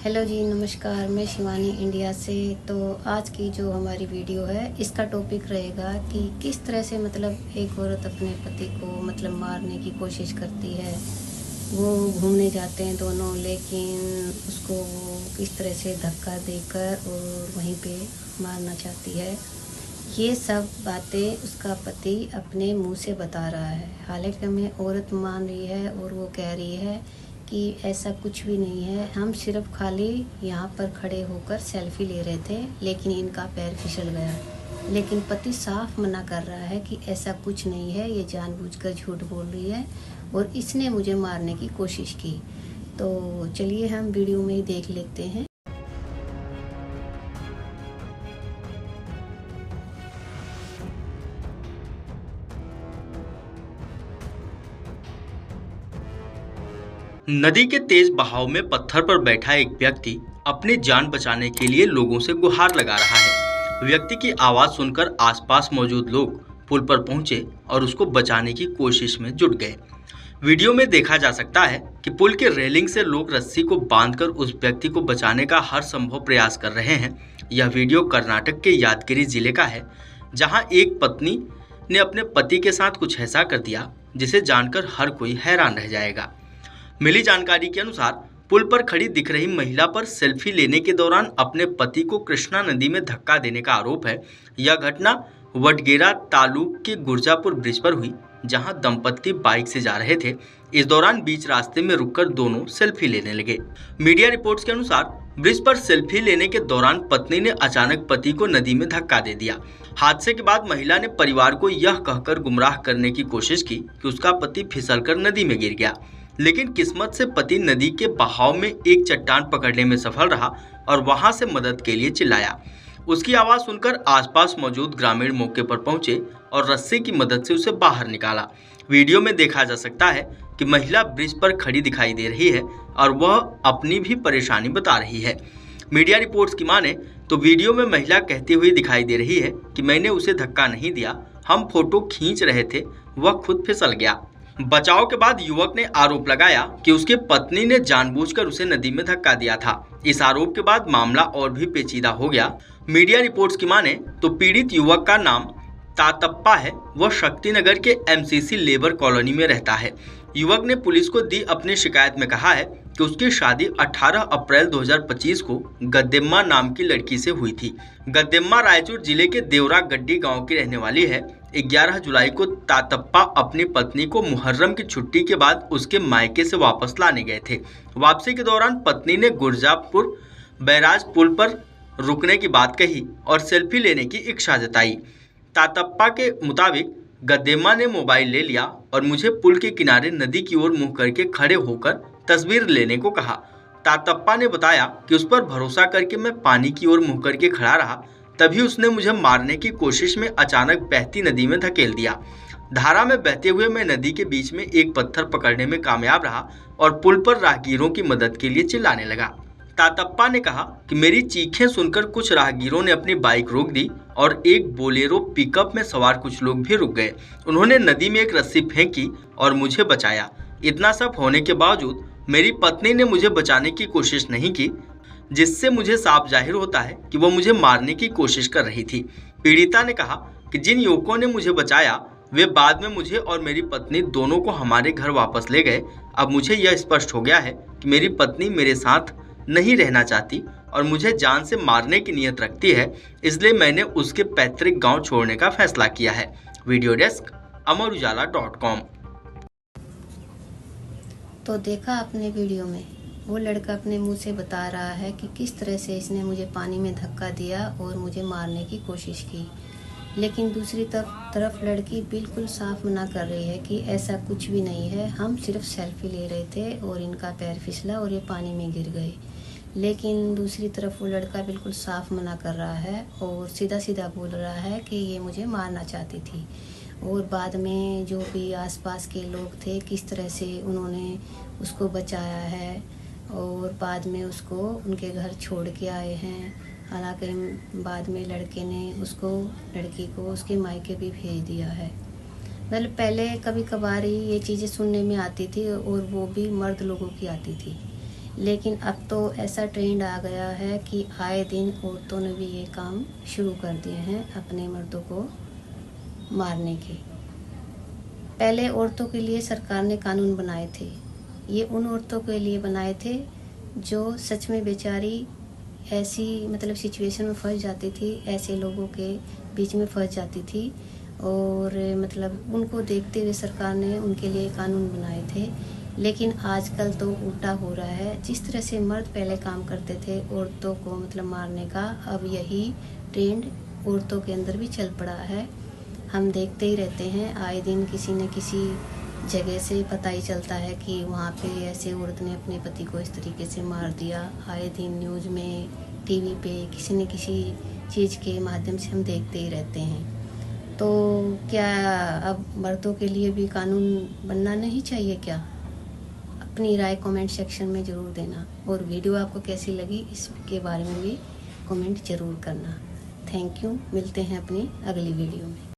Hello जी, नमस्कार। मैं Shivani India से। तो आज की जो हमारी वीडियो है इसका टॉपिक रहेगा कि किस तरह से एक औरत अपने पति को मारने की कोशिश करती है। वो घूमने जाते हैं दोनों, लेकिन उसको वो किस तरह से धक्का देकर और वहीं पे मारना चाहती है। ये सब बातें उसका पति अपने मुंह से बता रहा है। हालांकि हमें औरत मान रही है और वो कह रही है कि ऐसा कुछ भी नहीं है, हम सिर्फ खाली यहाँ पर खड़े होकर सेल्फी ले रहे थे, लेकिन इनका पैर फिसल गया। लेकिन पति साफ मना कर रहा है कि ऐसा कुछ नहीं है, ये जानबूझकर झूठ बोल रही है और इसने मुझे मारने की कोशिश की। तो चलिए हम वीडियो में ही देख लेते हैं। नदी के तेज बहाव में पत्थर पर बैठा एक व्यक्ति अपनी जान बचाने के लिए लोगों से गुहार लगा रहा है। व्यक्ति की आवाज सुनकर आसपास मौजूद लोग पुल पर पहुंचे और उसको बचाने की कोशिश में जुट गए। वीडियो में देखा जा सकता है कि पुल के रेलिंग से लोग रस्सी को बांधकर उस व्यक्ति को बचाने का हर संभव प्रयास कर रहे हैं। यह वीडियो कर्नाटक के यादगिरी जिले का है, जहां एक पत्नी ने अपने पति के साथ कुछ ऐसा कर दिया जिसे जानकर हर कोई हैरान रह जाएगा। मिली जानकारी के अनुसार पुल पर खड़ी दिख रही महिला पर सेल्फी लेने के दौरान अपने पति को कृष्णा नदी में धक्का देने का आरोप है। यह घटना वडगेरा तालुक के गुर्जापुर ब्रिज पर हुई, जहां दंपत्ति बाइक से जा रहे थे। इस दौरान बीच रास्ते में रुककर दोनों सेल्फी लेने लगे। मीडिया रिपोर्ट्स के अनुसार ब्रिज पर सेल्फी लेने के दौरान पत्नी ने अचानक पति को नदी में धक्का दे दिया। हादसे के बाद महिला ने परिवार को यह कहकर गुमराह करने की कोशिश की कि उसका पति फिसलकर नदी में गिर गया, लेकिन किस्मत से पति नदी के बहाव में एक चट्टान पकड़ने में सफल रहा और वहां से मदद के लिए चिल्लाया। उसकी आवाज सुनकर आसपास मौजूद ग्रामीण मौके पर पहुंचे और रस्सी की मदद से उसे बाहर निकाला। वीडियो में देखा जा सकता है कि महिला ब्रिज पर खड़ी दिखाई दे रही है और वह अपनी भी परेशानी बता रही है। मीडिया रिपोर्ट्स की माने तो वीडियो में महिला कहती हुई दिखाई दे रही है कि मैंने उसे धक्का नहीं दिया, हम फोटो खींच रहे थे, वह खुद फिसल गया। बचाव के बाद युवक ने आरोप लगाया कि उसकी पत्नी ने जानबूझकर उसे नदी में धक्का दिया था। इस आरोप के बाद मामला और भी पेचीदा हो गया। मीडिया रिपोर्ट्स की माने तो पीड़ित युवक का नाम तातप्पा है। वह शक्तिनगर के एमसीसी लेबर कॉलोनी में रहता है। युवक ने पुलिस को दी अपनी शिकायत में कहा है कि उसकी शादी 18 अप्रैल 2025 को गद्देम्मा नाम की लड़की से हुई थी। गद्देम्मा रायचूर जिले के देवरा गड्डी गांव की रहने वाली है। 11 जुलाई को तातप्पा अपनी पत्नी को मुहर्रम की छुट्टी के बाद उसके मायके से वापस लाने गए थे। वापसी के दौरान पत्नी ने गुर्जापुर बैराज पुल पर रुकने की बात कही और सेल्फी लेने की इच्छा जताई। तातप्पा के मुताबिक गद्देम्मा ने मोबाइल ले लिया और मुझे पुल के किनारे नदी की ओर मुंह करके खड़े होकर तस्वीर लेने को कहा। तातप्पा ने बताया कि उस पर भरोसा करके मैं पानी की ओर मुंह करके खड़ा रहा, तभी उसने मुझे मारने की कोशिश में अचानक बहती नदी में धकेल दिया। धारा में बहते हुए मैं नदी के बीच में एक पत्थर पकड़ने में कामयाब रहा और पुल पर राहगीरों की मदद के लिए चिल्लाने लगा। तातप्पा ने कहा कि मेरी चीखें सुनकर कुछ राहगीरों ने अपनी बाइक रोक दी और एक बोलेरो पिकअप में सवार कुछ लोग भी रुक गए। उन्होंने नदी में एक रस्सी फेंकी और मुझे बचाया। इतना सब होने के बावजूद मेरी पत्नी ने मुझे बचाने की कोशिश नहीं की, जिससे मुझे साफ जाहिर होता है कि वो मुझे मारने की कोशिश कर रही थी। पीड़िता ने कहा कि जिन युवकों ने मुझे बचाया वे बाद में मुझे और मेरी पत्नी दोनों को हमारे घर वापस ले गए। अब मुझे यह स्पष्ट हो गया है कि मेरी पत्नी मेरे साथ नहीं रहना चाहती और मुझे जान से मारने की नीयत रखती है, इसलिए मैंने उसके पैतृक गांव छोड़ने का फैसला किया है। Video desk Amar Ujala dot com. तो देखा आपने वीडियो में, वो लड़का अपने मुंह से बता रहा है कि किस तरह से इसने मुझे पानी में धक्का दिया और मुझे मारने की कोशिश की। लेकिन दूसरी तरफ लड़की बिल्कुल साफ मना कर रही है कि ऐसा कुछ भी नहीं है, हम सिर्फ सेल्फी ले रहे थे और इनका पैर फिसला और ये पानी में गिर गए। लेकिन दूसरी तरफ वो लड़का बिल्कुल साफ मना कर रहा है और सीधा सीधा बोल रहा है कि ये मुझे मारना चाहती थी। और बाद में जो भी आसपास के लोग थे किस तरह से उन्होंने उसको बचाया है और बाद में उसको उनके घर छोड़ के आए हैं। हालांकि बाद में लड़की को उसके मायके भी भेज दिया है। पहले कभी कभार ही ये चीज़ें सुनने में आती थी और वो भी मर्द लोगों की आती थी। लेकिन अब तो ऐसा ट्रेंड आ गया है कि आए दिन औरतों ने भी ये काम शुरू कर दिए हैं अपने मर्दों को मारने के। पहले औरतों के लिए सरकार ने कानून बनाए थे। ये उन औरतों के लिए बनाए थे जो सच में बेचारी ऐसी मतलब सिचुएशन में फंस जाती थी, ऐसे लोगों के बीच में फंस जाती थी, और मतलब उनको देखते हुए सरकार ने उनके लिए कानून बनाए थे। लेकिन आजकल तो उल्टा हो रहा है। जिस तरह से मर्द पहले काम करते थे औरतों को मतलब मारने का, अब यही ट्रेंड औरतों के अंदर भी चल पड़ा है। हम देखते ही रहते हैं, आए दिन किसी न किसी जगह से पता ही चलता है कि वहाँ पे ऐसे औरत ने अपने पति को इस तरीके से मार दिया। आए दिन न्यूज़ में, टीवी पे किसी न किसी चीज़ के माध्यम से हम देखते ही रहते हैं। तो क्या अब मर्दों के लिए भी कानून बनना नहीं चाहिए क्या? अपनी राय कमेंट सेक्शन में ज़रूर देना, और वीडियो आपको कैसी लगी इसके बारे में भी कमेंट ज़रूर करना। Thank you. मिलते हैं अपनी अगली वीडियो में।